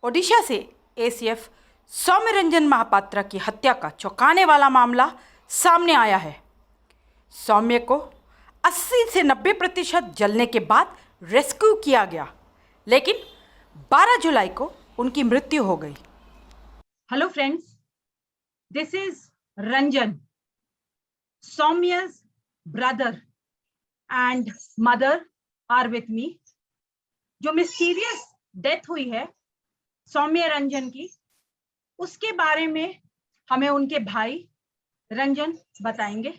ओडिशा से एसीएफ सौम्यरंजन महापात्रा की हत्या का चौंकाने वाला मामला सामने आया है। सौम्य को 80 से 90% जलने के बाद रेस्क्यू किया गया, लेकिन 12 जुलाई को उनकी मृत्यु हो गई। Hello friends, this is Ranjan, Saumya's brother and mother are with me। जो मिस्टीरियस डेथ हुई है सौम्य रंजन की, उसके बारे में हमें उनके भाई रंजन बताएंगे।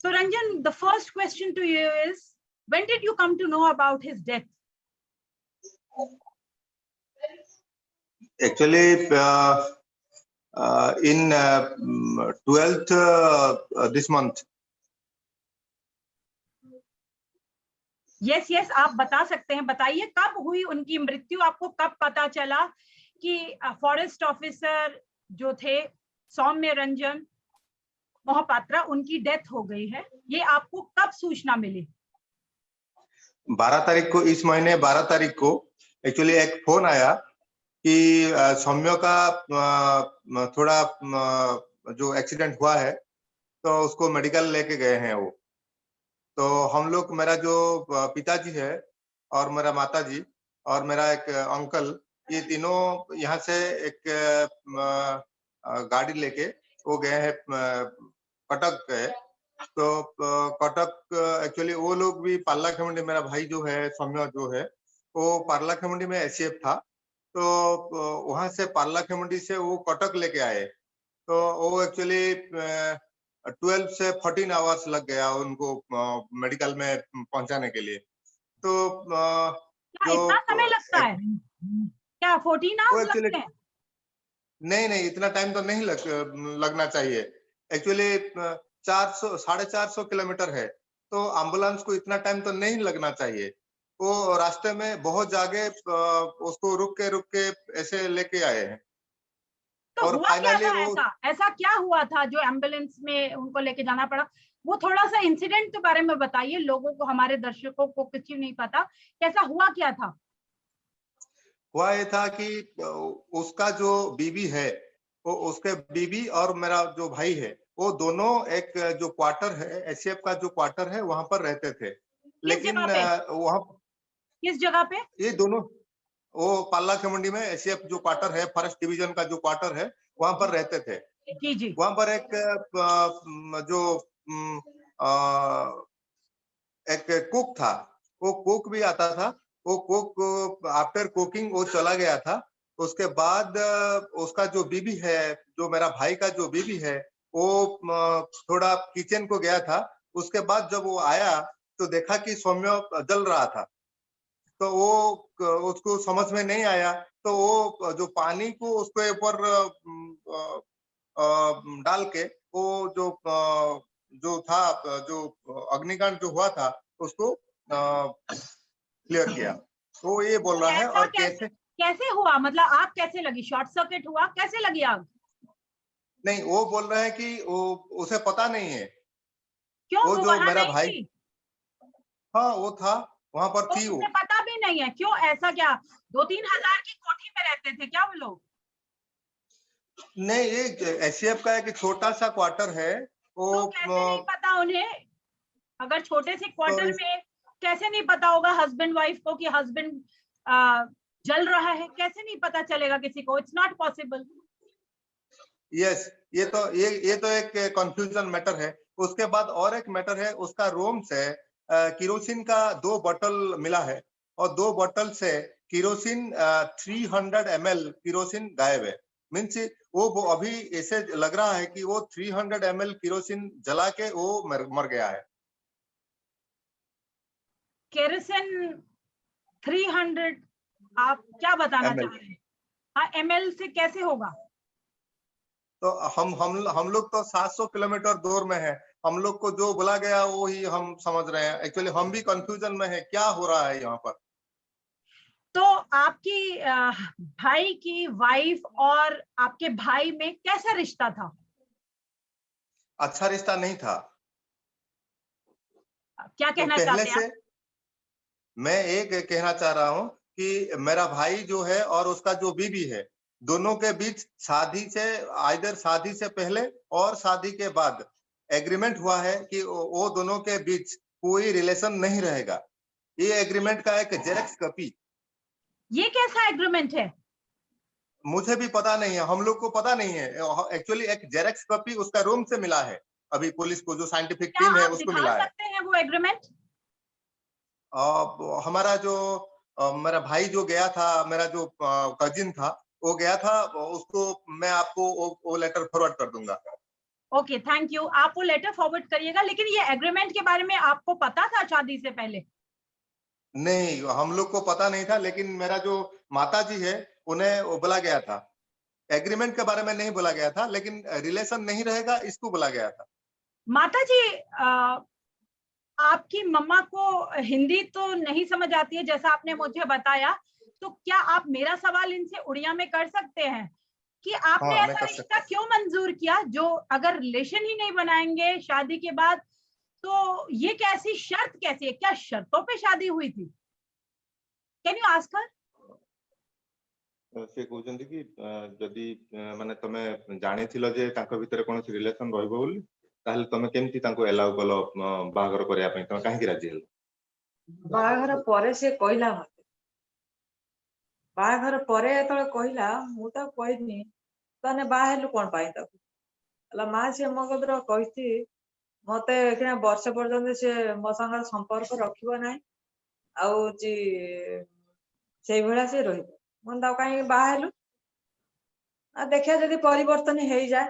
So Ranjan, the first question to you is, when did you come to know about his death? Actually, in 12th this month. Yes, आप बता सकते हैं। बताइए कब हुई उनकी मृत्यु, आपको कब पता चला कि फॉरेस्ट ऑफिसर जो थे सौम्य रंजन महापात्रा, उनकी डेथ हो गई है? ये आपको कब सूचना मिली? 12 तारीख को, इस महीने 12 तारीख को एक्चुअली एक फोन आया कि सौम्य का थोड़ा जो एक्सीडेंट हुआ है तो उसको मेडिकल लेके गए हैं वो। तो हम लोग, मेरा जो पिताजी है और मेरा माताजी और मेरा एक अंकल, ये तीनों यहाँ से एक गाड़ी लेके वो गए हैं, कटक गए। तो कटक एक्चुअली वो लोग भी पार्लाखेमुंडी, मेरा भाई जो है सौम्य जो है वो पार्लाखेमुंडी में एसीएफ था। तो वहां से पार्लाखेमुंडी से वो कटक लेके आए। तो वो एक्चुअली 12 से 14 आवर्स लग गया उनको मेडिकल में पहुंचाने के लिए। तो क्या इतना समय लगता है? क्या 14 आवर्स लगते हैं? नहीं, इतना टाइम तो नहीं लगना चाहिए। एक्चुअली 400-450 किलोमीटर है, तो एम्बुलेंस को इतना टाइम तो नहीं लगना चाहिए। वो रास्ते में बहुत जगह उसको रुक के ऐसे लेके आए हैं। तो और फाइनली ऐसा क्या हुआ था जो एम्बुलेंस में उनको लेके जाना पड़ा? वो थोड़ा सा इंसिडेंट के बारे में बताइए, लोगों को, हमारे दर्शकों को कुछ नहीं पता, कैसा हुआ, क्या था? हुआ ये था कि उसका जो बीबी है, वो उसके बीबी और मेरा जो भाई है, वो दोनों एक जो क्वार्टर है, एसीएफ का जो क्वार्टर है, वहां पर रहते थे। लेकिन वहां किस जगह पे? ये दोनों वो पार्लाखेमुंडी में एसीएफ जो क्वार्टर है, फॉरेस्ट डिवीजन का जो क्वार्टर है, वहां पर रहते थे। जी। वहां पर एक जो एक कुक था, वो कुक भी आता था। वो कुक आफ्टर कुकिंग वो चला गया था। उसके बाद उसका जो बीबी है, जो मेरा भाई का जो बीबी है, वो थोड़ा किचन को गया था। उसके बाद जब वो आया तो देखा कि सौम्य जल रहा था। तो वो उसको समझ में नहीं आया, तो वो जो पानी को उसके ऊपर डाल के वो जो था, जो अग्निकांड जो हुआ था, उसको क्लियर किया। तो ये बोल रहा है। और कैसे हुआ, मतलब आग कैसे लगी? शॉर्ट सर्किट हुआ? कैसे लगी आग? नहीं, वो बोल रहे हैं कि वो उसे पता नहीं है। क्यों? वो जो मेरा भाई, हाँ वो था वहां पर, थी वो। पता भी नहीं है क्यों? ऐसा क्या 2-3 हजार की कोठी में रहते थे क्या वो लोग? नहीं, ये एसीएफ का एक छोटा सा क्वार्टर है। वो तो कैसे नहीं पता उन्हें? अगर छोटे से क्वार्टर में कैसे नहीं पता होगा हस्बैंड वाइफ को कि हस्बैंड जल रहा है? कैसे नहीं पता चलेगा किसी को? It's not possible. यस, ये तो एक कंफ्यूजन मैटर है। उसके बाद और एक मैटर है, उसका रूम से किरोसिन का 2 बोतल मिला है, और 2 बोतल से किरोसिन 300 ml किरोसिन गायब है। मीन्स वो अभी ऐसे लग रहा है कि वो 300 ml किरोसिन जला के वो मर गया है। केरोसिन 300, आप क्या बताना चाह रहे हैं? हाँ, ml से कैसे होगा? तो हम लोग तो 700 किलोमीटर दूर में है। हम लोग को जो बोला गया वो ही हम समझ रहे हैं। एक्चुअली हम भी कंफ्यूजन में है, क्या हो रहा है यहाँ पर। तो आपकी भाई की वाइफ और आपके भाई में कैसा रिश्ता था? अच्छा रिश्ता नहीं था। क्या कहना चाहते हैं आप? मैं एक कहना चाह रहा हूँ कि मेरा भाई जो है और उसका जो बीवी है, दोनों के बीच शादी से आइदर शादी से पहले और शादी के बाद एग्रीमेंट हुआ है कि वो दोनों के बीच कोई रिलेशन नहीं रहेगा। ये एग्रीमेंट का एक जेरॉक्स कॉपी ये कैसा एग्रीमेंट है? मुझे भी पता नहीं है, हम लोग को पता नहीं है। एक्चुअली एक जेरॉक्स कॉपी उसका रूम से मिला है। अभी पुलिस को जो साइंटिफिक क्या टीम है आप उसको दिखा मिला है। सकते हैं वो एग्रीमेंट? हमारा जो मेरा भाई जो गया था, मेरा जो कजिन था, वो गया था, उसको मैं आपको वो लेटर फॉरवर्ड कर दूंगा। Okay, thank you. आप वो लेटर फॉरवर्ड करिएगा। लेकिन ये एग्रीमेंट के बारे में आपको पता था शादी से पहले? नहीं, हम लोग को पता नहीं था, लेकिन मेरा जो माताजी है, उन्हें वो बोला गया था। एग्रीमेंट के बारे में नहीं बोला गया था, लेकिन रिलेशन नहीं रहेगा इसको बोला गया था। माता जी, आपकी मम्मा को हिंदी तो नहीं समझ आती है जैसा आपने मुझे बताया, तो क्या आप मेरा सवाल इनसे उड़िया में कर सकते हैं कि आपने हाँ, मैं ऐसा कर रिश्ता सकता हूँ। क्यों मंजूर किया जो अगर रिलेशन ही नहीं बनाएंगे शादी के बाद, तो ये कैसी शर्त कैसी है? क्या शर्तों पे शादी हुई थी? Can you ask her? ସେ କହୁଛନ୍ତି କି ଯଦି ମାନେ ତମେ ଜାଣିଥିଲ ଯେ ତାଙ୍କ ଭିତରେ କୌଣସି ରିଲେସନ ରହିବ ବୋଲି, ତାହେଲେ ତମେ କେମିତି ତାଙ୍କୁ ଏଲାଉ କଲ ବାହାଘର କରିବା ପାଇଁ? ତମେ କାହିଁକି ରାଜି ହେଲ? ବାହାଘର ପରେ ସେ କହିଲା ମତେ। ବାହାଘର ପରେ ଯେତେବେଳେ କହିଲା, ମୁଁ ତାକୁ କହିନି ତାହେଲେ ବାହା ହେଲୁ କଣ ପାଇଁ ତାକୁ? ହେଲା ମା, ସିଏ ମୋ କତିରେ କହିଛି ମତେ ଏଖିଣା ବର୍ଷେ ପର୍ଯ୍ୟନ୍ତ ସେ ମୋ ସାଙ୍ଗରେ ସମ୍ପର୍କ ରଖିବ ନାହିଁ, ଆଉ ହଉଛି ସେଇଭଳିଆ ସେ ରହିବ। ମୁଁ ତାକୁ କାହିଁକି ବାହା ହେଲୁ? ଆଉ ଦେଖିବା ଯଦି ପରିବର୍ତ୍ତନ ହେଇଯାଏ,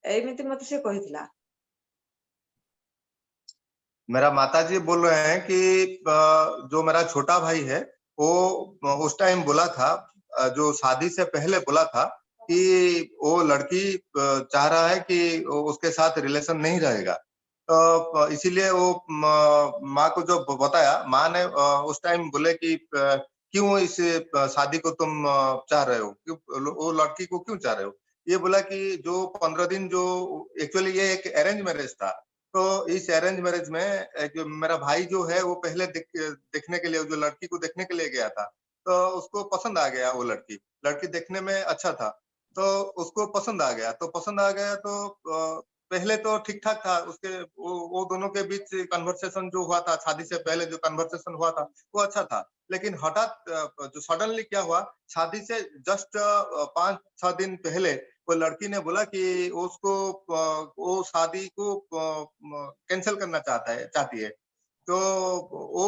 ଏମିତି ମତେ ସେ କହିଥିଲା। मेरा माताजी बोल रहे हैं कि जो मेरा छोटा भाई है, वो उस टाइम बोला था, जो शादी से पहले बोला था कि वो लड़की चाह रहा है कि वो उसके साथ रिलेशन नहीं रहेगा। तो इसीलिए वो माँ को जो बताया, माँ ने उस टाइम बोले कि क्यों इस शादी को तुम चाह रहे हो, क्यों वो लड़की को क्यों चाह रहे हो? ये बोला कि जो 15 दिन जो एक्चुअली ये एक अरेंज मैरिज था, तो इस अरेंज मैरिज में जो मेरा भाई जो है वो पहले देखने के लिए, जो लड़की को देखने के लिए गया था, तो उसको पसंद आ गया। वो लड़की लड़की देखने में अच्छा था, तो उसको पसंद आ गया। तो पसंद आ गया तो पहले तो ठीक ठाक था। उसके वो दोनों के बीच कन्वर्सेशन जो हुआ था, शादी से पहले जो कन्वर्सेशन हुआ था, वो अच्छा था। लेकिन हठात जो सडनली क्या हुआ, शादी से जस्ट 5-6 दिन पहले वो लड़की ने बोला कि उसको वो शादी को कैंसिल करना चाहती है। तो वो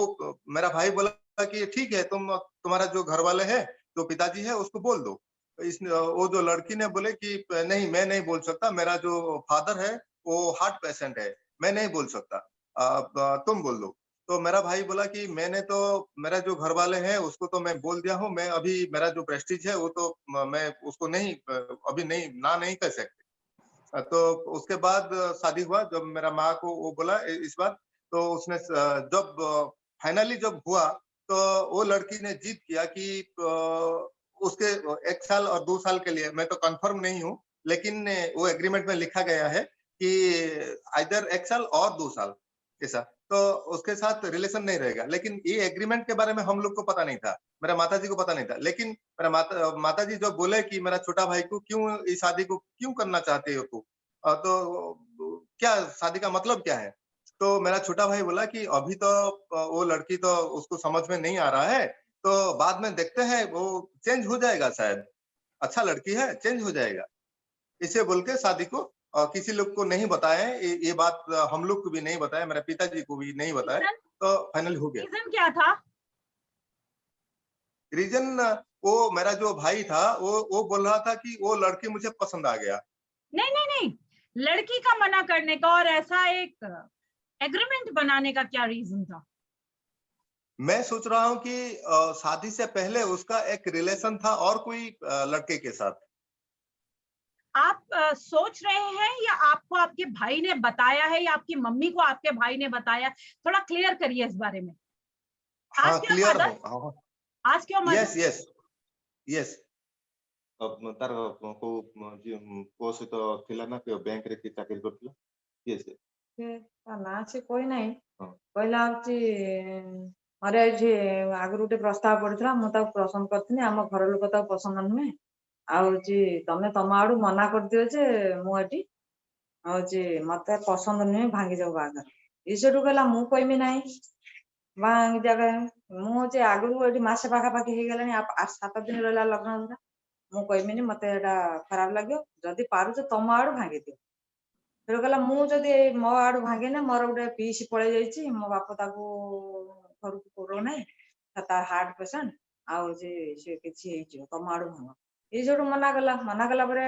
मेरा भाई बोला कि ठीक है, तुम्हारा जो घर वाले है, जो पिताजी है, उसको बोल दो। वो जो लड़की ने बोले कि नहीं, मैं नहीं बोल सकता, मेरा जो फादर है वो हार्ट पेशेंट है, मैं नहीं बोल सकता, तुम बोल दो। तो मेरा भाई बोला कि मैंने तो, मेरा जो घर वाले हैं उसको तो मैं बोल दिया हूँ, मैं अभी मेरा जो प्रेस्टीज है वो तो मैं उसको नहीं अभी नहीं ना नहीं कर सकते। तो उसके बाद शादी हुआ। जब मेरा माँ को वो बोला इस बात, तो उसने जब फाइनली जब हुआ, तो वो लड़की ने जिद किया कि उसके 1 साल और 2 साल के लिए, मैं तो कंफर्म नहीं हूँ, लेकिन वो एग्रीमेंट में लिखा गया है कि आइदर 1 साल और 2 साल ऐसा, तो उसके साथ रिलेशन नहीं रहेगा। लेकिन ये एग्रीमेंट के बारे में हम लोग को पता नहीं था, मेरा माताजी को पता नहीं था। लेकिन मेरा माताजी जब बोले कि मेरा छोटा भाई को क्यों इस शादी को क्यों करना चाहते हो तू, तो क्या शादी का मतलब क्या है? तो मेरा छोटा भाई बोला कि अभी तो वो लड़की तो उसको समझ में नहीं आ रहा है, तो बाद में देखते हैं, वो चेंज हो जाएगा शायद, अच्छा लड़की है, चेंज हो जाएगा। इसे बोल के शादी को किसी लोग को नहीं बताए। ये बात हम लोग को भी नहीं बताया, मेरे पिताजी को भी नहीं बताया, रीजन तो फाइनल हो गया। रीजन क्या था? रीजन वो मेरा जो भाई था, वो बोल रहा था कि वो लड़की मुझे पसंद आ गया। नहीं नहीं नहीं, लड़की का मना करने का और ऐसा एक एग्रीमेंट बनाने का क्या रीजन था? मैं सोच रहा हूँ कि शादी से पहले उसका एक रिलेशन था और कोई लड़के के साथ। आप सोच रहे हैं या आपको आपके भाई ने बताया है या आपकी मम्मी को आपके भाई ने बताया? थोड़ा क्लियर करिए इस बारे में। हाँ, आस्क योर क्लियर मदर, हूँ। हाँ, ask your yes mother. Yes yes. तार को पुओ सहित थिला ना, बैंक रे चाकरी करथिला? यस। ସେ ତା ନାଁ ସେ କହିନାହିଁ। ହଁ। କହିଲା ହଉଛି अरे एठी आगु गोटे प्रस्ताव पड़िଥିଲା ମୁଁ ତାକୁ ପସନ୍ଦ କରିଥିଲି ଆମ ଘର ଲୋକ ତାକୁ ପସନ୍ଦ ନୁହେଁ ଆଉ ହଉଛି ତମେ ତମ ଆଡୁ ମନା କରିଦିଅ ଯେ ମୁଁ ଏଠି ହଉଛି ମତେ ପସନ୍ଦ ନୁହେଁ ଭାଙ୍ଗି ଯାଉ ବାହାଘର ଇଏ ସେଠୁ କହିଲା ମୁଁ କହିମି ନାହିଁ ଭାଙ୍ଗି ଜାଗା ମୁଁ ହଉଛି ଆଗରୁ ଏଠି ମାସେ ପାଖାପାଖି ହେଇଗଲାଣି 7 ଦିନ ରହିଲା ଲଗ୍ନ ଦିନ ମୁଁ କହିମିନି ମତେ ଏଇଟା ଖରାପ ଲାଗିବ ଯଦି ପାରୁଛ ତମ ଆଡୁ ଭାଙ୍ଗି ଦିଅ ସେଠୁ କହିଲା ମୁଁ ଯଦି ମୋ ଆଡୁ ଭାଙ୍ଗିନେ ମୋର ଗୋଟେ ପିଇସି ପଳେଇ ଯାଇଛି ମୋ ବାପ ତାକୁ ଘରକୁ ପୁରଉ ନାହିଁ ତା ହାର୍ଟ ପେସେଣ୍ଟ ଆଉ ହଉଛି ସେ କିଛି ହେଇଯିବ ତମ ଆଡୁ ଭାଙ୍ଗ ଇଏ ସେଠୁ ମନା କଲା ପରେ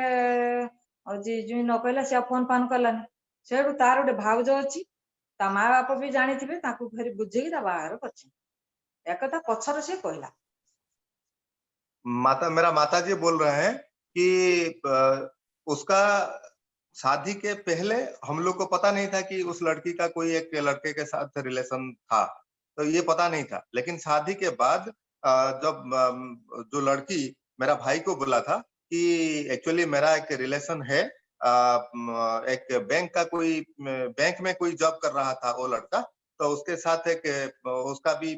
ହଉଛି ଜୁଇଁ ନ କହିଲା ସେ ଫୋନ ଫାନ କଲାନି ସେଠୁ ତାର ଗୋଟେ ଭାଉଜ ଅଛି ତା ମା ବାପ ବି ଜାଣିଥିବେ ତାକୁ ଫେରି ବୁଝେଇକି ତା ବାହାଘର କରିଛି एकथा पछर से कहला मेरा माता जी बोल रहे हैं कि उसका शादी के पहले हम लोग को पता नहीं था कि उस लड़की का कोई एक लड़के के साथ रिलेशन था, तो ये पता नहीं था। लेकिन शादी के बाद जब जो लड़की मेरा भाई को बोला था कि एक्चुअली मेरा एक रिलेशन है, एक बैंक में कोई जॉब कर रहा था वो लड़का, तो उसके साथ एक उसका भी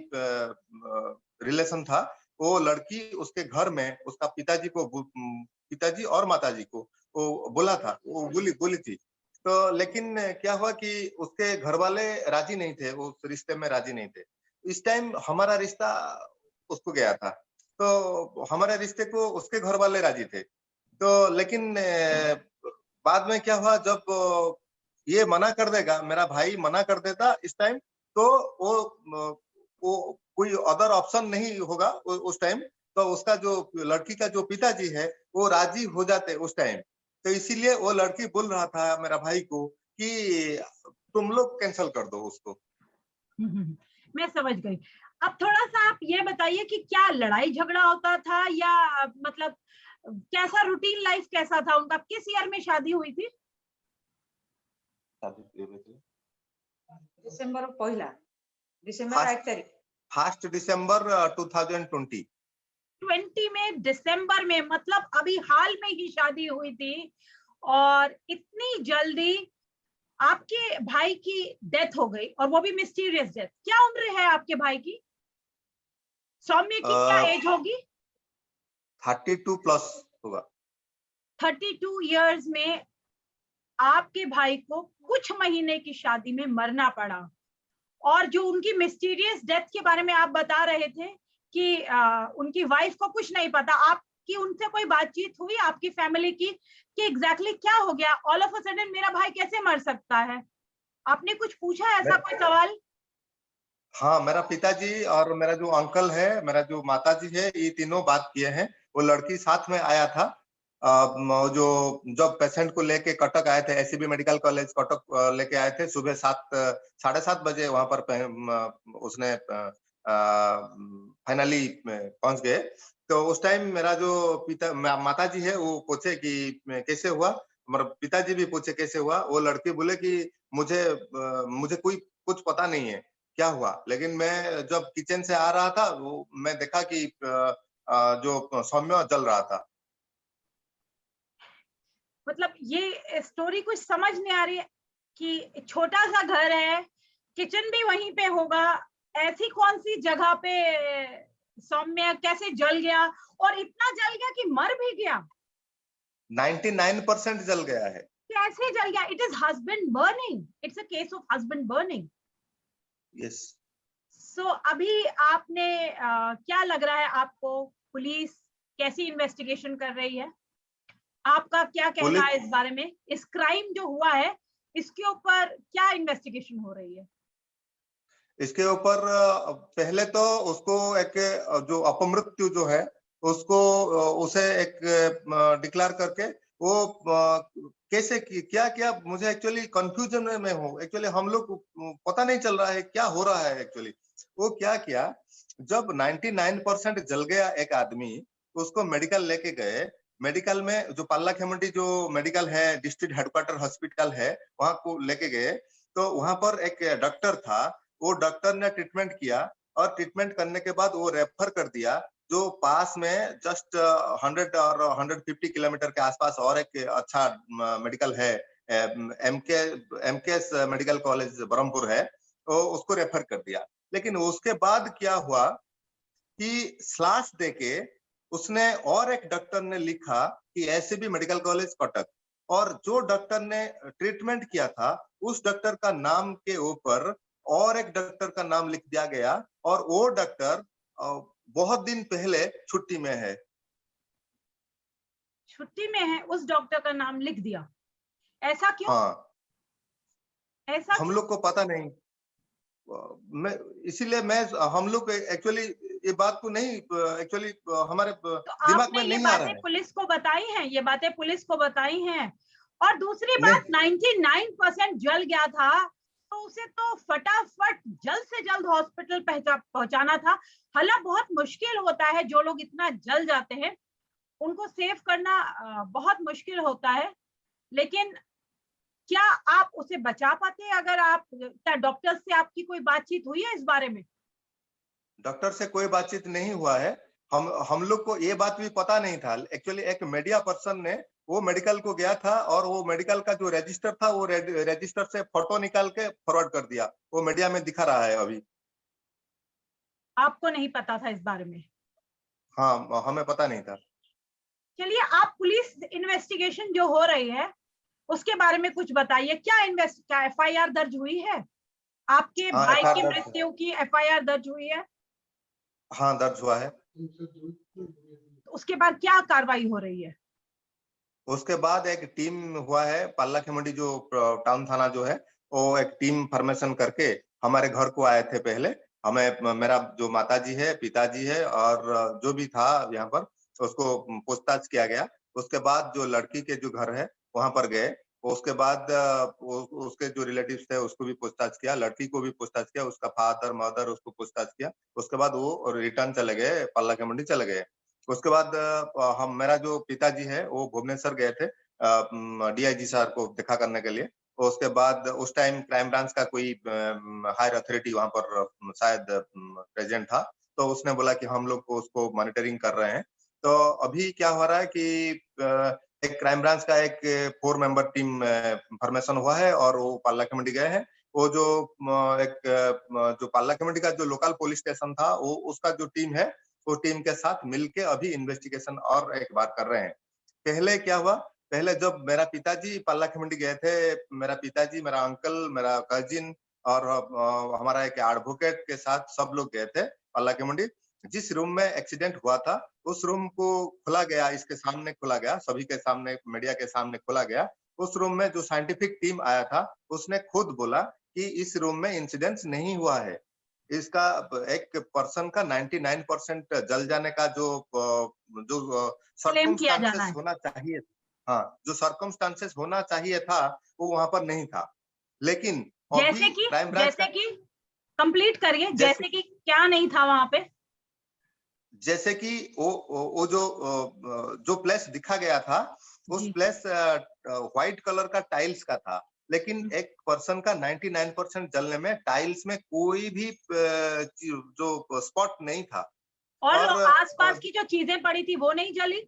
रिलेशन था। वो लड़की उसके घर में उसका पिताजी और माताजी को वो बोला था, वो बोली थी। तो लेकिन क्या हुआ कि उसके घर वाले राजी नहीं थे, उस रिश्ते में राजी नहीं थे। इस टाइम हमारा रिश्ता उसको गया था, तो हमारे रिश्ते को उसके घर वाले राजी थे। तो लेकिन बाद में क्या हुआ, जब ये मना कर देगा, मेरा भाई मना कर देता इस टाइम, तो वो कोई अदर ऑप्शन नहीं होगा उस टाइम, तो उसका जो लड़की का जो पिताजी है वो राजी हो जाते उस टाइम। तो इसीलिए वो लड़की बोल रहा था मेरा भाई को कि तुम लोग कैंसिल कर दो उसको। मैं समझ गई। अब थोड़ा सा आप ये बताइए कि क्या लड़ाई झगड़ा होता था या मतलब कैसा रूटीन लाइफ कैसा था उनका, किस ईयर में शादी हुई थी? डिसेंबर पहला डिसेंबर 1 तारीख 1 दिसंबर 2020 में दिसंबर में, मतलब अभी हाल में ही शादी हुई थी और इतनी जल्दी आपके भाई की डेथ हो गई और वो भी मिस्टीरियस डेथ। क्या उम्र है आपके भाई की? सौम्य की क्या एज होगी? 32 प्लस होगा। 32 इयर्स में आपके भाई को कुछ महीने की शादी में मरना पड़ा। और जो उनकी मिस्टीरियस डेथ के बारे में आप बता रहे थे कि उनकी वाइफ को कुछ नहीं पता, आपकी उनसे कोई बातचीत हुई आपकी फैमिली की कि एग्जैक्टली क्या हो गया, ऑल ऑफ अ सडन मेरा भाई कैसे मर सकता है? आपने कुछ पूछा ऐसा कोई सवाल? हाँ, मेरा पिताजी और मेरा जो अंकल है, मेरा जो माताजी है, ये तीनों बात किए हैं। वो लड़की साथ में आया था, जो जब पेशेंट को लेके कटक आए थे, एसीबी मेडिकल कॉलेज कटक लेके आए थे, सुबह 7:30 बजे वहां पर उसने फाइनली पहुंच गए। तो उस टाइम मेरा जो माताजी है वो पूछे कि कैसे हुआ, मेरा पिताजी भी पूछे कैसे हुआ। वो लड़की बोले कि मुझे कुछ पता नहीं है क्या हुआ, लेकिन मैं जब किचन से आ रहा था वो मैं देखा कि जो सौम्य जल रहा था। मतलब ये स्टोरी कुछ समझ नहीं आ रही है कि छोटा सा घर है, किचन भी वहीं पे होगा, ऐसी कौन सी जगह पे सौम्य कैसे जल गया और इतना जल गया कि मर भी गया? 99% जल गया है। कैसे जल गया? It is husband burning, it's a case of husband burning. Yes. सो अभी आपने क्या लग रहा है आपको, पुलिस कैसी इन्वेस्टिगेशन कर रही है? आपका क्या कहना है इस बारे में? इस क्राइम जो हुआ है इसके ऊपर क्या इन्वेस्टिगेशन हो रही है? इसके ऊपर पहले तो उसको एक जो अपमृत्यु जो है उसको उसे एक डिक्लेयर करके वो कैसे क्या मुझे एक्चुअली कंफ्यूजन में हूँ। एक्चुअली हम लोग पता नहीं चल रहा है क्या हो रहा है। एक्चुअली वो क्या किया, जब 99% जल गया एक आदमी, उसको मेडिकल लेके गए। मेडिकल में जो पल्ला खेमंडी जो मेडिकल है, डिस्ट्रिक्ट हेडक्वार्टर हॉस्पिटल है, वहां को लेके गए। तो वहां पर एक डॉक्टर था, वो डॉक्टर ने ट्रीटमेंट किया और ट्रीटमेंट करने के बाद वो रेफर कर दिया जो पास में जस्ट 100 और 150 किलोमीटर के आसपास और एक अच्छा मेडिकल है, एमकेएस मेडिकल कॉलेज बरहमपुर है, तो उसको रेफर कर दिया। लेकिन उसके बाद क्या हुआ कि स्लैश देके उसने और एक डॉक्टर ने लिखा कि एससीबी मेडिकल कॉलेज कटक, और जो डॉक्टर ने ट्रीटमेंट किया था उस डॉक्टर का नाम के ऊपर और एक डॉक्टर का नाम लिख दिया गया, और वो डॉक्टर बहुत दिन पहले छुट्टी में है। छुट्टी में है, उस डॉक्टर का नाम लिख दिया, ऐसा क्यों? हाँ, ऐसा हम क्यों? लोग को पता नहीं। मैं इसीलिए मैं हम लोग एक्चुअली ये बात को नहीं, एक्चुअली हमारे तो दिमाग आपने में ये नहीं आ रहा बातें है। पुलिस को बताई हैं? ये बातें पुलिस को बताई हैं? और दूसरी नहीं, बात, 99% जल गया था, तो उसे तो फटाफट जल्द से जल्द हॉस्पिटल पहुंचाना था। हालांकि बहुत मुश्किल होता है, जो लोग इतना जल जाते हैं उनको सेव करना बहुत मुश्किल होता है, लेकिन क्या आप उसे बचा पाते? अगर आप, क्या डॉक्टर से आपकी कोई बातचीत हुई है इस बारे में? डॉक्टर से कोई बातचीत नहीं हुआ है। हम लोग को ये बात भी पता नहीं था। एक्चुअली एक मीडिया पर्सन ने वो मेडिकल को गया था, और वो मेडिकल का जो रजिस्टर था वो रजिस्टर से फोटो निकाल के फॉरवर्ड कर दिया। वो मीडिया में दिखा रहा है अभी। आपको नहीं पता था इस बारे में? हाँ, हमें पता नहीं था। चलिए, आप पुलिस इन्वेस्टिगेशन जो हो रही है उसके बारे में कुछ बताइए। क्या एफआईआर दर्ज हुई है? आपके हाँ, भाई एफआईआर की दर्ज, मृत्यु की एफआईआर दर्ज हुई है? हाँ दर्ज हुआ है। तो उसके बाद क्या कार्रवाई हो रही है? उसके बाद एक टीम हुआ है, पाल्ला खेमुंडी जो टाउन थाना जो है, वो एक टीम फॉर्मेशन करके हमारे घर को आए थे पहले। हमें, मेरा जो माताजी है, पिताजी है, और जो भी था यहाँ पर, उसको पूछताछ किया गया। उसके बाद जो लड़की के जो घर है वहां पर गए। उसके बाद उसके जो रिलेटिव्स थे उसको भी पूछताछ किया, लड़की को भी पूछताछ किया, उसका फादर मदर उसको पूछताछ किया। उसके बाद वो रिटर्न चले गए, पाल्ला खेमुंडी चले गए। उसके बाद हम, मेरा जो पिताजी है वो भुवनेश्वर गए थे डीआईजी सर को देखा करने के लिए। उसके बाद उस टाइम क्राइम ब्रांच का कोई हायर अथॉरिटी वहां पर शायद प्रेजेंट था, तो उसने बोला कि हम लोग को उसको मॉनिटरिंग कर रहे हैं। तो अभी क्या हो रहा है कि एक क्राइम ब्रांच का एक 4 मेंबर टीम फॉर्मेशन हुआ है, और वो पाल्ला खेमुंडी गए हैं। वो जो जो पाल्ला खेमुंडी का जो लोकल पुलिस स्टेशन था, वो उसका जो टीम है, वो टीम के साथ मिलके अभी इन्वेस्टिगेशन और एक बार कर रहे हैं। पहले क्या हुआ, पहले जब मेरा पिताजी पाल्ला खेमुंडी गए थे, मेरा पिताजी, मेरा अंकल, मेरा कजिन, और हमारा एक एडवोकेट के साथ सब लोग गए थे पाल्ला खेमुंडी। जिस रूम में एक्सीडेंट हुआ था उस रूम को खोला गया, इसके सामने खोला गया, सभी के सामने, मीडिया के सामने खोला गया। उस रूम में जो साइंटिफिक टीम आया था उसने खुद बोला कि इस रूम में इंसिडेंट नहीं हुआ है। इसका एक पर्सन का 99% जल जाने का जो क्लेम किया जाना सर्कमस्टांसेस है। होना चाहिए, हाँ, जो सर्कमस्टांसेस होना चाहिए था वो वहां पर नहीं था। लेकिन अभी क्राइम ब्रांच जैसे का, कि कंप्लीट करिए, जैसे जैसे कि क्या नहीं था वहां पे? जैसे कि वो जो प्लेस दिखा गया था, उस जी। प्लेस व्हाइट कलर का टाइल्स का था। लेकिन एक पर्सन का 99% जलने में टाइल्स में कोई भी जो स्पॉट नहीं था। और और आसपास की जो चीजें पड़ी थी वो नहीं जली?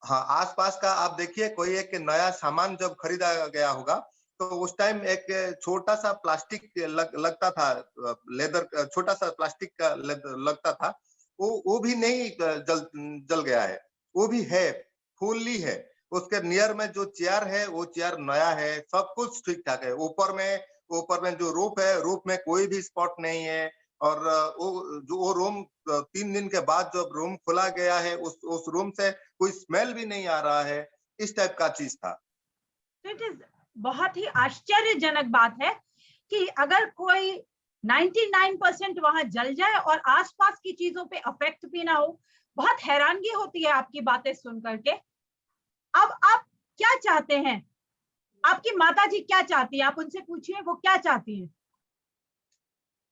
हाँ, आसपास का आप देखिए, कोई एक नया सामान जब खरीदा गया होगा तो उस टाइम एक छोटा सा प्लास्टिक लगता था, लेदर, छोटा सा प्लास्टिक का लगता था, वो भी नहीं जल गया है। वो भी है, फुल्ली है। उसके नियर में जो चेयर है वो चेयर नया है, सब कुछ ठीक ठाक है। ऊपर में जो रूफ है, रूफ में कोई भी स्पॉट नहीं है। और वो रूम 3 दिन के बाद जब रूम खोला गया है, उस रूम से कोई स्मेल भी नहीं आ रहा है। इस टाइप का चीज था। तो इट इज बहुत ही आश्चर्यजनक बात है कि अगर कोई 99% वहां जल जाए और आसपास की चीजों पे अफेक्ट भी ना हो। बहुत हैरानगी होती है आपकी बातें सुन करके। अब आप क्या चाहते हैं? आपकी माता जी क्या चाहती है? आप उनसे पूछिए वो क्या चाहती है।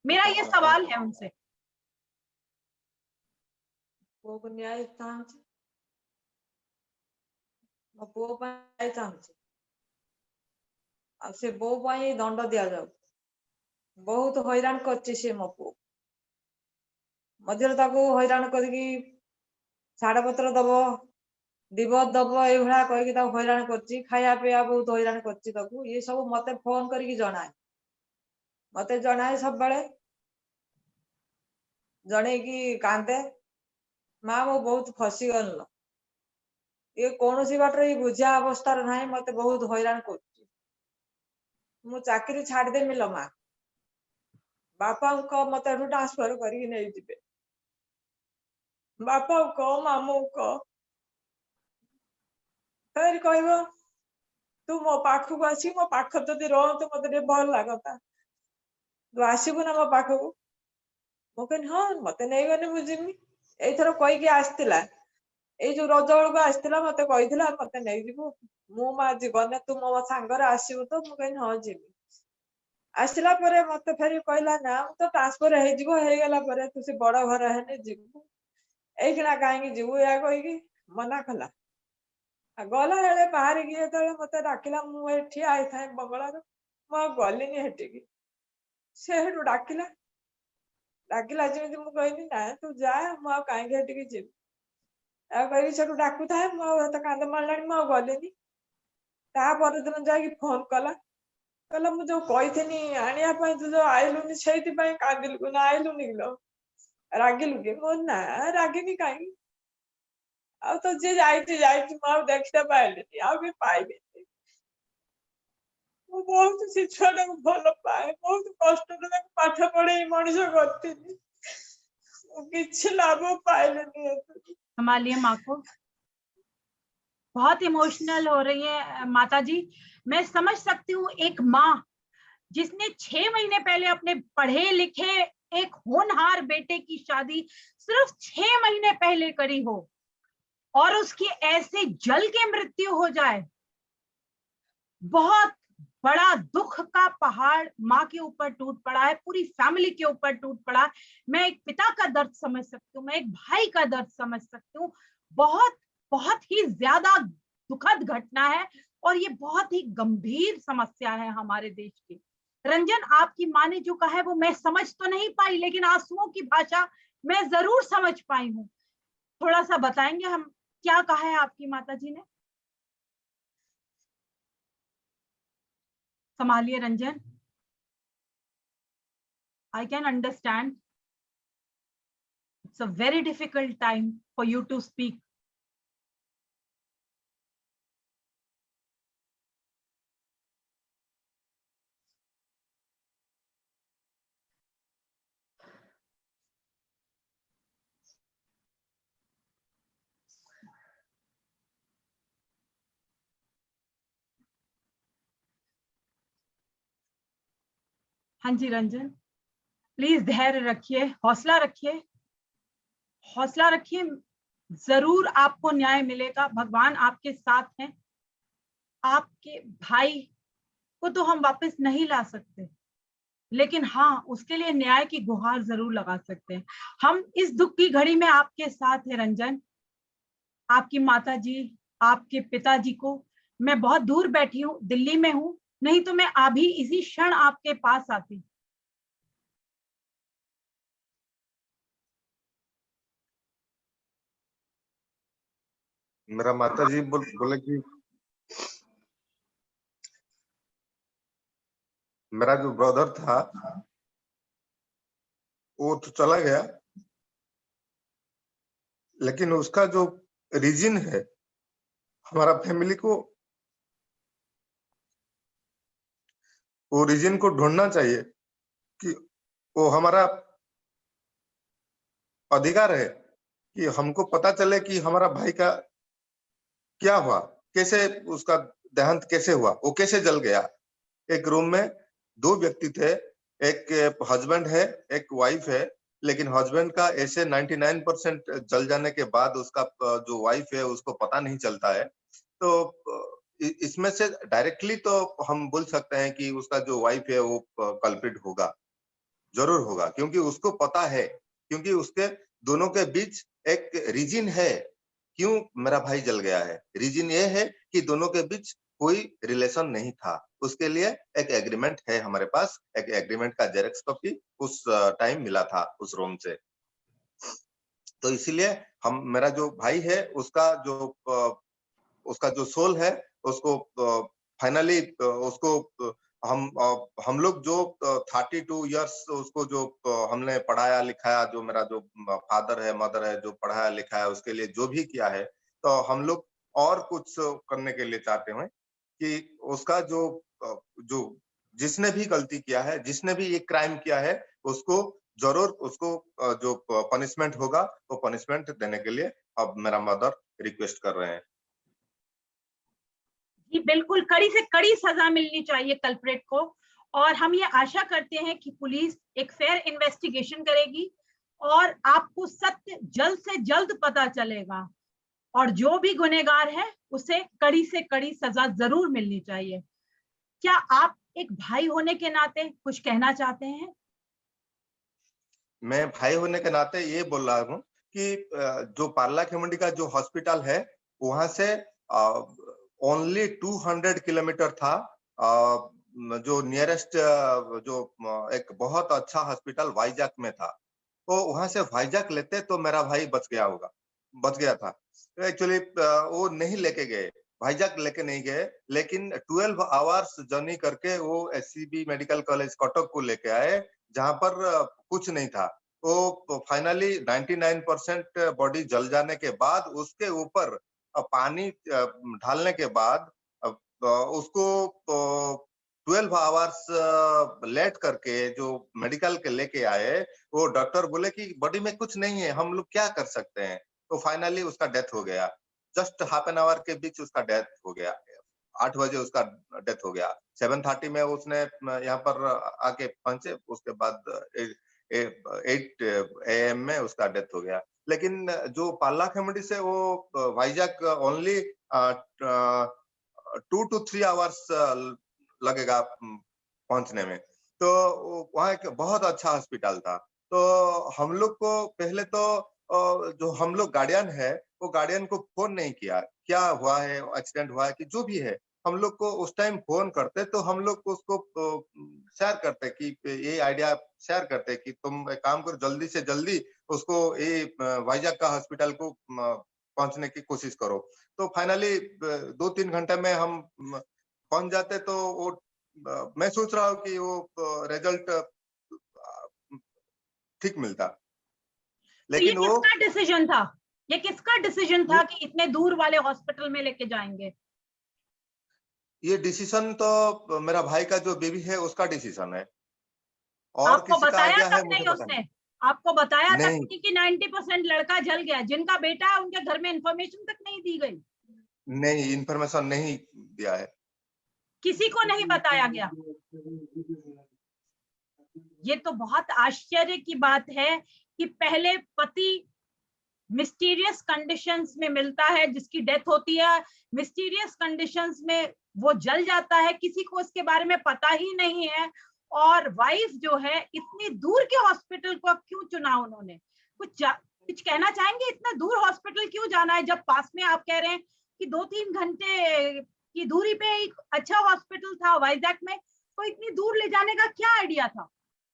मेरा ये सवाल है उनसे। ପୁଅକୁ ନ୍ୟାୟ ଚାହୁଁଛି, ମୋ ପୁଅ ପାଇଁ ନ୍ୟାୟ ଚାହୁଁଛି, ଆଉ ସେ ବୋଉ ପାଇଁ ଦଣ୍ଡ ଦିଆଯାଉ। ବହୁତ ହଇରାଣ କରିଛି ସେ ମୋ ପୁଅ। ମଝିରେ ତାକୁ ହଇରାଣ କରିକି ଛାଡପତ୍ର ଦବ, ଡିଭୋର୍ସ ଦବ, ଏଇଭଳିଆ କହିକି ତାକୁ ହଇରାଣ କରିଛି। ଖାଇବା ପିଇବା ବହୁତ ହଇରାଣ କରିଛି ତାକୁ। ଇଏ ସବୁ ମତେ ଫୋନ କରିକି ଜଣାଏ, ମତେ ଜଣାଏ ସବୁବେଳେ। जड़े की कांदे माँ मो बहुत फसी गल ये कौन सी बाटर ये बुझा अवस्था ना मत बहुत हैरान कर चाकरी छाड़देमी लो माँ बापा मत ट्रांसफर कर बापा कह मामू कह फिर कह तू मो पाखक आस मो पाख जदि रह मत भल लगता तू आसबू ना मो पाखक मुझे हाँ मत नहीं गले मुझी एथर कहीकि आसला ये जो रज बेलू आसला मत कही मत नहीं जीवु मु माँ जीवन तू मो सांगर आसबू तो मुझे हाँ जीवी आसला मत फेर कहला ना तो ट्रांसफर होगला तू से बड़ घर है जीवु एखिना कहीं जीवु या कहीकि मना कला गला बेले बाहर गए मत डाकिला मुझे ठिया था बंगलार मु गलिनी हेटिकी से डाकिला डाकिला जमी मुझे कहनी ना तू जा मुझे कहीं हेटिकी जीवी कही डाकू था मुझे कांद मारा मुझे गलिनी दिन जाकि फोन कला कहला मुझे जो कही आने तू जो आईलुनि से कांदिलु ना आईलुनि लो रागिलु कि मो ना रागिनी कहीं आ तो जे मुझे देखते पाइली आ पाइबे बहुत से छुआ को भल पाए बहुत कष्ट पाठ पढ़े मनीष करती किसी लाभ पाइले संभालिए माँ को, बहुत इमोशनल हो रही है माता जी। मैं समझ सकती हूँ एक माँ जिसने 6 महीने पहले अपने पढ़े लिखे एक होनहार बेटे की शादी सिर्फ 6 महीने पहले करी हो और उसकी ऐसे जल के मृत्यु हो जाए, बहुत बड़ा दुख का पहाड़ माँ के ऊपर टूट पड़ा है, पूरी फैमिली के ऊपर टूट पड़ा है। मैं एक पिता का दर्द समझ सकती हूँ, मैं एक भाई का दर्द समझ सकती हूँ। बहुत बहुत ही ज्यादा दुखद घटना है और ये बहुत ही गंभीर समस्या है हमारे देश की। रंजन, आपकी माँ ने जो कहा है वो मैं समझ तो नहीं पाई, लेकिन आंसुओं की भाषा मैं जरूर समझ पाई हूँ। थोड़ा सा बताएंगे हम क्या कहा है आपकी माता जी ने? संभालिए Ranjan, I can understand it's a very difficult time for you to speak. हाँ जी रंजन, प्लीज धैर्य रखिए, हौसला रखिए, हौसला रखिए, जरूर आपको न्याय मिलेगा। भगवान आपके साथ हैं। आपके भाई को तो हम वापस नहीं ला सकते, लेकिन हाँ उसके लिए न्याय की गुहार जरूर लगा सकते हैं। हम इस दुख की घड़ी में आपके साथ हैं रंजन। आपकी माता जी, आपके पिताजी को, मैं बहुत दूर बैठी हूँ, दिल्ली में हूँ, नहीं तो मैं अभी इसी क्षण आपके पास आती। मेरा माता जी बोले कि मेरा जो ब्रदर था वो तो चला गया, लेकिन उसका जो रीजन है हमारा फैमिली को, वो रीजन को ढूंढना चाहिए कि वो हमारा अधिकार है कि हमको पता चले कि हमारा भाई का क्या हुआ, कैसे उसका देहांत कैसे हुआ, वो कैसे जल गया। एक रूम में 2 व्यक्ति थे, एक हस्बैंड है एक वाइफ है, लेकिन हस्बैंड का ऐसे 99% जल जाने के बाद उसका जो वाइफ है उसको पता नहीं चलता है। तो इसमें से डायरेक्टली तो हम बोल सकते हैं कि उसका जो वाइफ है वो कल्प्रिट होगा, जरूर होगा, क्योंकि उसको पता है, क्योंकि उसके दोनों के बीच एक रीजन है क्यों मेरा भाई जल गया है। रीजन ये है कि दोनों के बीच कोई रिलेशन नहीं था। उसके लिए एक एग्रीमेंट है हमारे पास, एक एग्रीमेंट का जेरॉक्स कॉपी उस टाइम मिला था उस रोम से। तो इसीलिए हम, मेरा जो भाई है उसका जो सोल है उसको फाइनली उसको हम लोग जो 32 इयर्स उसको जो हमने पढ़ाया लिखाया, जो मेरा जो फादर है मदर है जो पढ़ाया लिखाया उसके लिए जो भी किया है, तो हम लोग और कुछ करने के लिए चाहते हैं कि उसका जो जिसने भी गलती किया है, जिसने भी ये क्राइम किया है, उसको जरूर उसको जो पनिशमेंट होगा वो पनिशमेंट देने के लिए अब मेरा मदर रिक्वेस्ट कर रहे हैं। जी बिल्कुल, कड़ी से कड़ी सजा मिलनी चाहिए कल्प्रेट को, और हम ये आशा करते हैं कि पुलिस एक फेयर इन्वेस्टिगेशन करेगी और आपको सत्य जल्द से जल्द पता चलेगा, और जो भी गुनहगार है उसे कड़ी से कड़ी सजा जरूर मिलनी चाहिए। क्या आप एक भाई होने के नाते कुछ कहना चाहते हैं? मैं भाई होने के नाते ये बोल रहा हूँ कि जो पार्ला खेमुंडी का जो हॉस्पिटल है वहां से ओनली 200 किलोमीटर था जो नियरेस्ट जो एक बहुत अच्छा हॉस्पिटल वाइजैक में था, तो वहां से वाइजैक लेते तो मेरा भाई बच गया था। एक्चुअली वो नहीं लेके गए, वाइजैक लेके नहीं गए, लेकिन 12 आवर्स जर्नी करके वो एससीबी मेडिकल कॉलेज कटक को लेके आए, जहां पर कुछ नहीं था। तो फाइनली 99% बॉडी जल जाने के बाद उसके ऊपर पानी ढालने के बाद उसको 12 आवर्स लेट करके जो मेडिकल के लेके आए, वो डॉक्टर बोले कि बॉडी में कुछ नहीं है, हम लोग क्या कर सकते हैं। तो फाइनली उसका डेथ हो गया, जस्ट हाफ एन आवर के बीच उसका डेथ हो गया। 8 बजे उसका डेथ हो गया, 7:30 में उसने यहाँ पर आके पहुंचे, उसके बाद 8 AM में उसका डेथ हो गया। लेकिन जो पार्ला खेमुंडी से वो वाइजैक ओनली 2 to 3 आवर्स लगेगा पहुंचने में। तो वहाँ एक बहुत अच्छा हॉस्पिटल था। तो हम लोग को पहले तो जो हम लोग गार्डियन है वो गार्डियन को फोन नहीं किया, क्या हुआ है, एक्सीडेंट हुआ है कि जो भी है, हम लोग को उस टाइम फोन करते तो हम लोग को उसको शेयर करते कि ये आइडिया शेयर करते कि तुम एक काम करो, जल्दी से जल्दी उसको ये वाइजैक का हॉस्पिटल को पहुंचने की कोशिश करो। तो फाइनली 2-3 घंटे में हम पहुंच जाते। तो वो मैं सोच रहा हूँ कि वो रिजल्ट ठीक मिलता, तो ये लेकिन वो किसका डिसीजन था? ये किसका डिसीजन था कि इतने दूर वाले हॉस्पिटल में लेके जाएंगे? ये डिसीजन तो मेरा भाई का जो बेबी है उसका डिसीजन है, और आपको किसी का बताया आइडिया है तक मुझे नहीं पता उसने? आपको बताया तक नहीं। नहीं कि 90% लड़का जल गया? जिनका बेटा है उनके घर में इंफॉर्मेशन तक नहीं दी गई? नहीं, इन्फॉर्मेशन नहीं दिया है। किसी को नहीं बताया गया? ये तो बहुत आश्चर्य की बात है कि पहले पति मिस्टीरियस कंडीशंस में मिलता है, जिसकी डेथ होती है, मिस्टीरियस कंडीशंस में वो जल जाता है, किसी को इसके बारे में पता ही नहीं है, और वाइफ जो है इतनी दूर के हॉस्पिटल को क्यों चुना उन्होंने? कुछ कहना चाहेंगे, इतना दूर हॉस्पिटल क्यों जाना है, जब पास में आप कह रहे हैं कि 2-3 घंटे की दूरी पे एक अच्छा हॉस्पिटल था वाइजैक में, तो इतनी दूर ले जाने का क्या आइडिया था?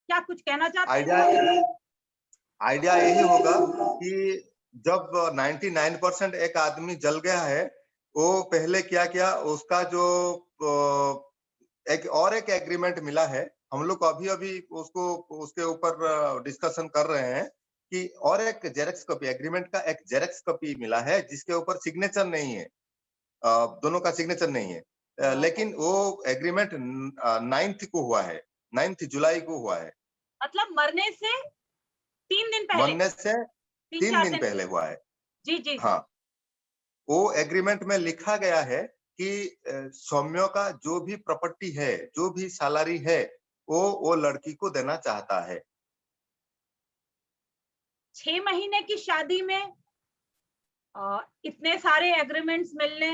क्या कुछ कहना चाहते हैं? आइडिया यही होगा कि जब 99% एक आदमी जल गया है, वो पहले क्या किया, उसका जो एक एग्रीमेंट मिला है, हम लोग अभी अभी उसको उसके ऊपर डिस्कशन कर रहे हैं कि और एक जेरॉक्स कॉपी, एग्रीमेंट का एक जेरॉक्स कॉपी मिला है जिसके ऊपर सिग्नेचर नहीं है, दोनों का सिग्नेचर नहीं है। लेकिन वो एग्रीमेंट 9th को हुआ है, 9th जुलाई को हुआ है। मतलब मरने से 3 दिन पहले? मरने से 3 3-4 दिन दिन पहले हुआ है। जी जी। हाँ, वो एग्रीमेंट में लिखा गया है कि सौम्य का जो भी प्रॉपर्टी है, जो भी सैलरी है, वो लड़की को देना चाहता है। 6 महीने की शादी में इतने सारे एग्रीमेंट्स मिलने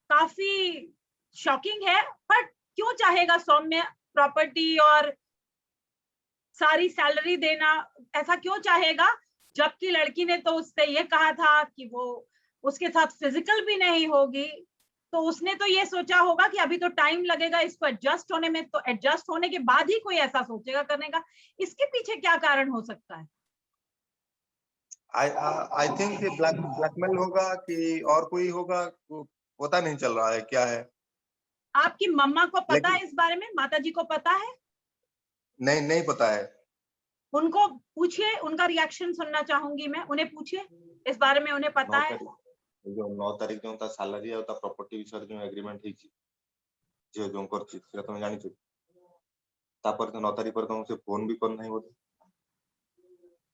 काफी शॉकिंग है, बट क्यों चाहेगा सौम्य प्रॉपर्टी और सारी सैलरी देना? ऐसा क्यों चाहेगा, जबकि लड़की ने तो उससे ये कहा था कि वो उसके साथ फिजिकल भी नहीं होगी? तो उसने तो ये सोचा होगा कि अभी तो टाइम लगेगा इसको एडजस्ट होने में, तो एडजस्ट होने के बाद ही कोई ऐसा सोचेगा करने का। इसके पीछे क्या कारण हो सकता है? आई थिंक ब्लैकमेल होगा कि और कोई होगा, वो पता नहीं चल रहा है क्या है। आपकी मम्मा को पता लेकिन- है इस बारे में? माता जी को पता है? नहीं, नहीं पता है। उनको पूछिए, उनका रिएक्शन सुनना चाहूंगी मैं। उन्हें पूछिए इस बारे में, उन्हें पता 9 है? तारीख जो 9 तारीख जो ता सालारी और ता प्रॉपर्टी विषय जो एग्रीमेंट है जो जो करछि सेटा तुम जानि छ तापर तो 9 तारीख पर तो मुझे फोन भी करना है बोले।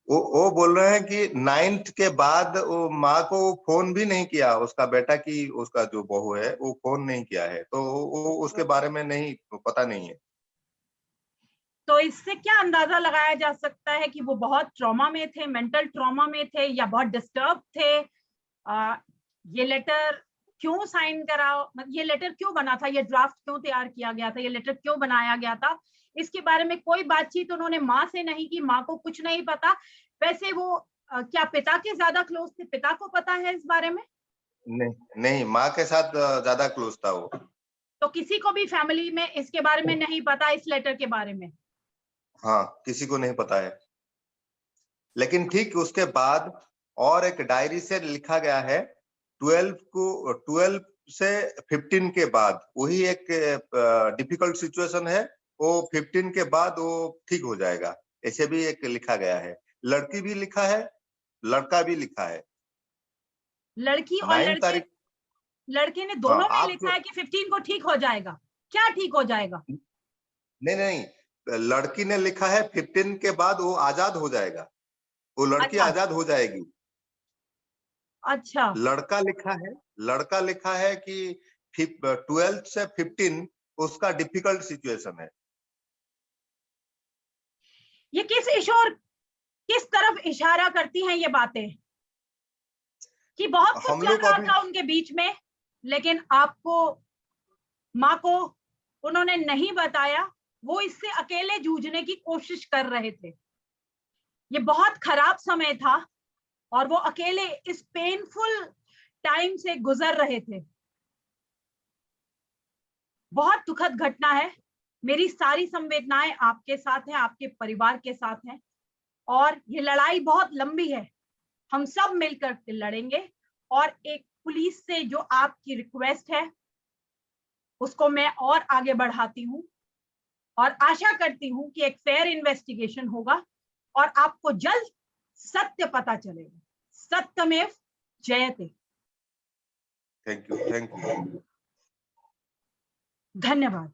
वो बोल रहे हैं कि 9th के बाद वो माँ को फोन भी नहीं किया, उसका बेटा की उसका जो बहू है वो फोन नहीं किया है, तो वो उसके बारे में नहीं पता नहीं है। तो इससे क्या अंदाजा लगाया जा सकता है कि वो बहुत ट्रॉमा में थे, मेंटल ट्रॉमा में थे, या बहुत डिस्टर्ब थे? ये लेटर क्यों साइन कराओ, ये लेटर क्यों बना था, ये ड्राफ्ट क्यों तैयार किया गया था, ये लेटर क्यों बनाया गया था? इसके बारे में कोई बातचीत उन्होंने माँ से नहीं की, माँ को कुछ नहीं पता। वैसे वो क्या पिता के ज्यादा क्लोज थे? पिता को पता है इस बारे में? नहीं, माँ के साथ ज्यादा क्लोज था वो। तो किसी को भी फैमिली में इसके बारे में नहीं पता, इस लेटर के बारे में? हाँ, किसी को नहीं पता है। लेकिन ठीक उसके बाद और एक डायरी से लिखा गया है 12 से 15 के बाद वही एक डिफिकल्ट सिचुएशन है, वो 15 के बाद वो ठीक हो जाएगा, ऐसे भी एक लिखा गया है। लड़की भी लिखा है, लड़का भी लिखा है। लड़की और 9 तारीख लड़के ने हाँ, दोनों में आप लिखा जो है कि 15 को ठीक हो जाएगा। क्या ठीक हो जाएगा? नहीं, लड़की ने लिखा है 15 के बाद वो आजाद हो जाएगा, वो लड़की अच्छा। आजाद हो जाएगी। अच्छा, लड़का लिखा है कि 12 से 15 उसका डिफिकल्ट सिचुएशन है। ये किस तरफ इशारा करती हैं ये बातें? कि बहुत कुछ हम चल लोग रहा अभी था उनके बीच में, लेकिन आपको, माँ को उन्होंने नहीं बताया। वो इससे अकेले जूझने की कोशिश कर रहे थे। ये बहुत खराब समय था और वो अकेले इस पेनफुल टाइम से गुजर रहे थे। बहुत दुखद घटना है। मेरी सारी संवेदनाएं आपके साथ हैं, आपके परिवार के साथ हैं, और ये लड़ाई बहुत लंबी है। हम सब मिलकर के लड़ेंगे, और एक पुलिस से जो आपकी रिक्वेस्ट है उसको मैं और आगे बढ़ाती हूँ, और आशा करती हूँ कि एक फेयर इन्वेस्टिगेशन होगा और आपको जल्द सत्य पता चलेगा। सत्यमेव जयते। Thank you. धन्यवाद।